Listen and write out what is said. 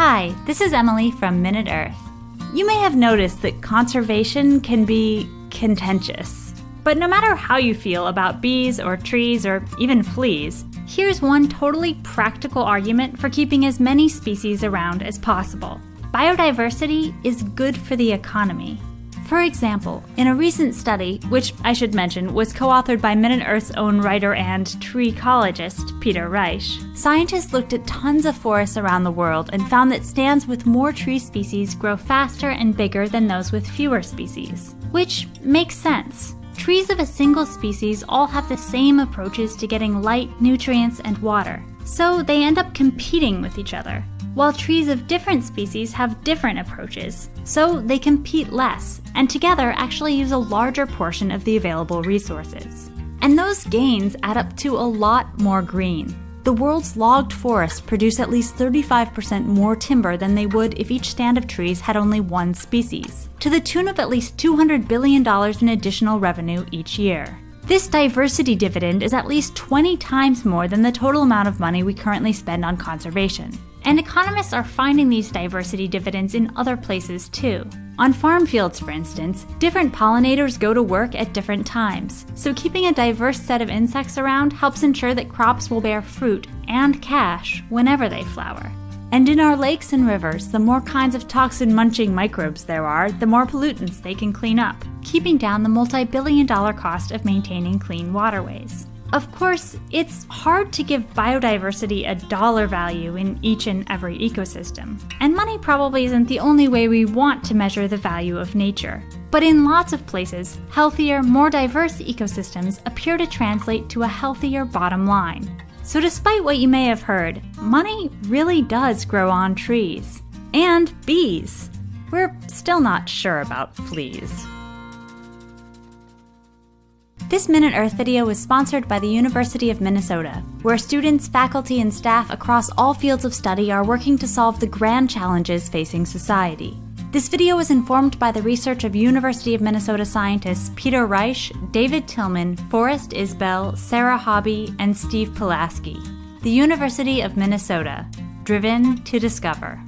Hi, this is Emily from Minute Earth. You may have noticed that conservation can be contentious. But no matter how you feel about bees or trees or even fleas, here's one totally practical argument for keeping as many species around as possible. Biodiversity is good for the economy. For example, in a recent study, which I should mention was co-authored by Minute Earth's own writer and tree ecologist, Peter Reich, scientists looked at tons of forests around the world and found that stands with more tree species grow faster and bigger than those with fewer species. Which makes sense. Trees of a single species all have the same approaches to getting light, nutrients, and water, so they end up competing with each other. While trees of different species have different approaches, so they compete less, and together actually use a larger portion of the available resources. And those gains add up to a lot more green. The world's logged forests produce at least 35% more timber than they would if each stand of trees had only one species, to the tune of at least $200 billion in additional revenue each year. This diversity dividend is at least 20 times more than the total amount of money we currently spend on conservation. And economists are finding these diversity dividends in other places too. On farm fields, for instance, different pollinators go to work at different times, so keeping a diverse set of insects around helps ensure that crops will bear fruit and cash whenever they flower. And in our lakes and rivers, the more kinds of toxin-munching microbes there are, the more pollutants they can clean up, keeping down the multi-billion-dollar cost of maintaining clean waterways. Of course, it's hard to give biodiversity a dollar value in each and every ecosystem, and money probably isn't the only way we want to measure the value of nature. But in lots of places, healthier, more diverse ecosystems appear to translate to a healthier bottom line. So despite what you may have heard, money really does grow on trees. And bees. We're still not sure about fleas. This Minute Earth video was sponsored by the University of Minnesota, where students, faculty, and staff across all fields of study are working to solve the grand challenges facing society. This video was informed by the research of University of Minnesota scientists Peter Reich, David Tillman, Forrest Isbell, Sarah Hobby, and Steve Pulaski. The University of Minnesota, driven to discover.